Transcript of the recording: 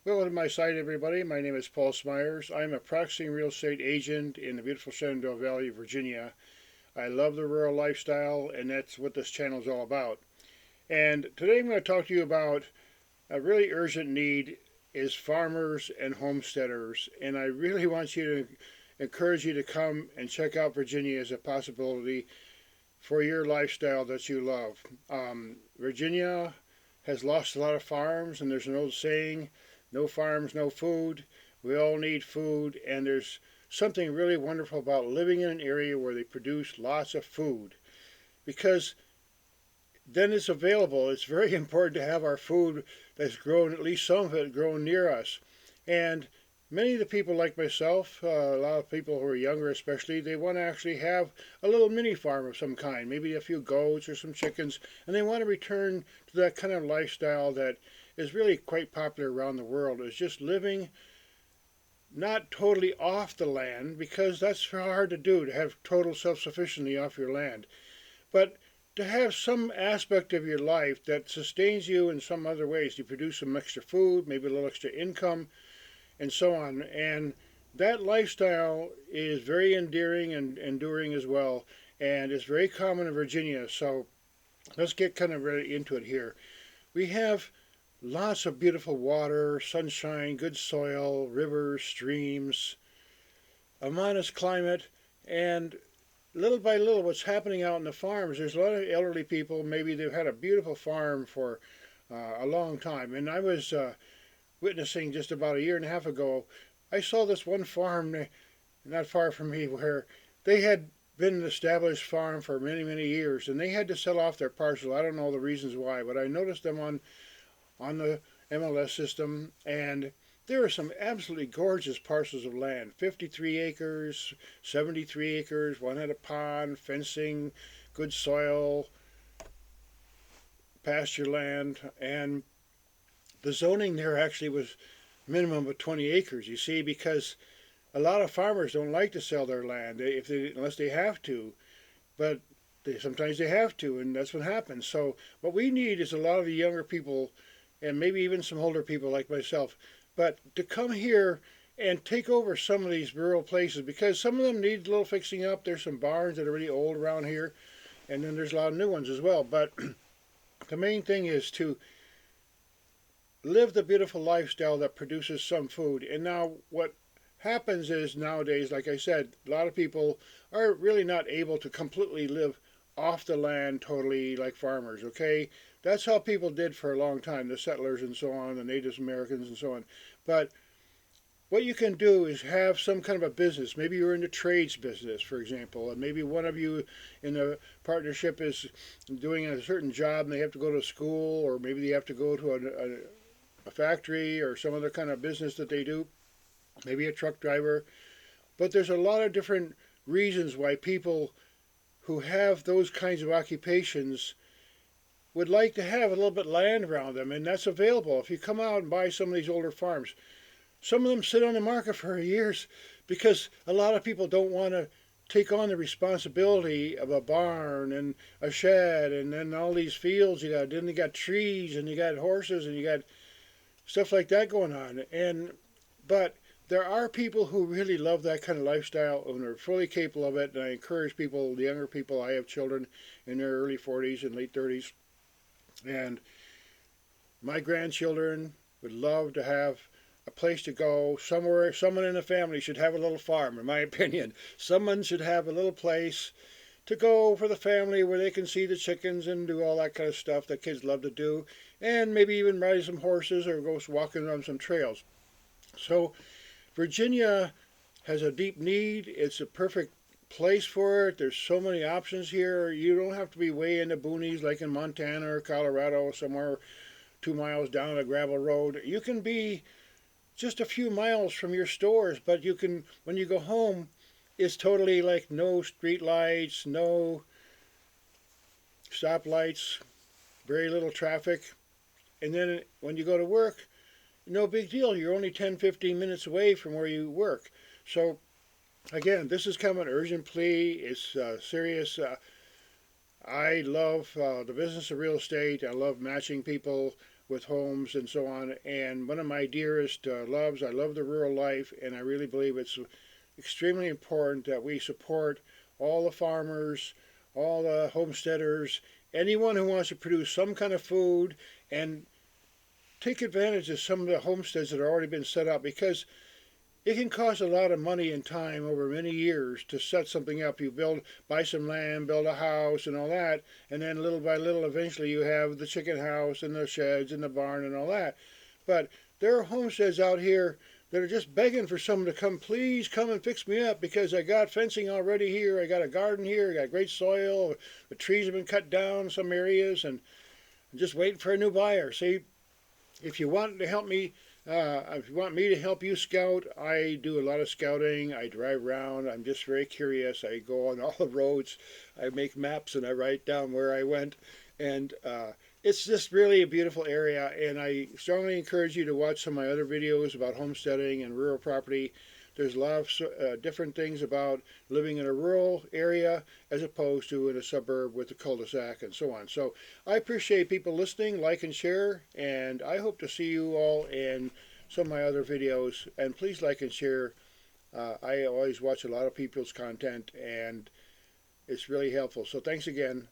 Welcome to my site, everybody. My name is Paul Smyers. I'm a practicing real estate agent in the beautiful Shenandoah Valley, Virginia. I love the rural lifestyle, and that's what this channel is all about. And today I'm going to talk to you about a really urgent need is farmers and homesteaders. And I really want you to encourage you to come and check out Virginia as a possibility for your lifestyle that you love. Virginia has lost a lot of farms, and there's an old saying, no farms, no food. We all need food, and there's something really wonderful about living in an area where they produce lots of food because then it's available. It's very important to have our food that's grown, at least some of it grown near us. And many of the people like myself, a lot of people who are younger especially, they want to actually have a little mini farm of some kind, maybe a few goats or some chickens, and they want to return to that kind of lifestyle that is really quite popular around the world. Is just living not totally off the land, because that's hard to do, to have total self-sufficiency off your land, but to have some aspect of your life that sustains you in some other ways. You produce some extra food, maybe a little extra income, and so on. And that lifestyle is very endearing and enduring as well, and it's very common in Virginia. So let's get kind of really into it here. We have lots of beautiful water, sunshine, good soil, rivers, streams, a modest climate, and little by little, what's happening out in the farms, there's a lot of elderly people. Maybe they've had a beautiful farm for a long time. And I was witnessing just about a year and a half ago, I saw this one farm not far from me where they had been an established farm for many, many years, and they had to sell off their parcel. I don't know the reasons why, but I noticed them on the MLS system, and there are some absolutely gorgeous parcels of land, 53 acres, 73 acres, one had a pond, fencing, good soil, pasture land, and the zoning there actually was minimum of 20 acres, you see, because a lot of farmers don't like to sell their land unless they have to, but sometimes they have to, and that's what happens. So what we need is a lot of the younger people, and maybe even some older people like myself, but to come here and take over some of these rural places, because some of them need a little fixing up. There's some barns that are really old around here, and then there's a lot of new ones as well. But the main thing is to live the beautiful lifestyle that produces some food. And now what happens is nowadays, like I said, a lot of people are really not able to completely live off the land totally like farmers, okay? That's how people did for a long time, the settlers and so on, the Native Americans and so on. But what you can do is have some kind of a business. Maybe you're in the trades business, for example, and maybe one of you in the partnership is doing a certain job and they have to go to school, or maybe they have to go to a factory or some other kind of business that they do, maybe a truck driver. But there's a lot of different reasons why people who have those kinds of occupations would like to have a little bit of land around them, and that's available. If you come out and buy some of these older farms, some of them sit on the market for years because a lot of people don't want to take on the responsibility of a barn and a shed and then all these fields you got. Then you got trees and you got horses and you got stuff like that going on. But there are people who really love that kind of lifestyle and are fully capable of it. And I encourage people, the younger people, I have children in their early 40s and late 30s. And my grandchildren would love to have a place to go somewhere. Someone in the family should have a little farm, in my opinion. Someone should have a little place to go for the family where they can see the chickens and do all that kind of stuff that kids love to do. And maybe even ride some horses or go walking on some trails. So Virginia has a deep need. It's a perfect place for it. There's so many options here. You don't have to be way in the boonies like in Montana or Colorado, somewhere 2 miles down a gravel road. You can be just a few miles from your stores, but you can, when you go home, it's totally like no street lights, no stoplights, very little traffic. And then when you go to work, no big deal. You're only 10, 15 minutes away from where you work. So again, this is kind of an urgent plea. It's serious. I love the business of real estate. I love matching people with homes and so on. And one of my dearest loves, I love the rural life, and I really believe it's extremely important that we support all the farmers, all the homesteaders, anyone who wants to produce some kind of food, and take advantage of some of the homesteads that have already been set up, because it can cost a lot of money and time over many years to set something up. You buy some land, build a house and all that, and then little by little eventually you have the chicken house and the sheds and the barn and all that. But there are homesteads out here that are just begging for someone to come, please come and fix me up, because I got fencing already here, I got a garden here, I got great soil, the trees have been cut down in some areas, and I'm just waiting for a new buyer. See, if you want to help me, if you want me to help you scout, I do a lot of scouting. I drive around. I'm just very curious. I go on all the roads. I make maps and I write down where I went. And it's just really a beautiful area. And I strongly encourage you to watch some of my other videos about homesteading and rural property. There's a lot of different things about living in a rural area as opposed to in a suburb with a cul-de-sac and so on. So I appreciate people listening, like and share, and I hope to see you all in some of my other videos. And please like and share. I always watch a lot of people's content, and it's really helpful. So thanks again.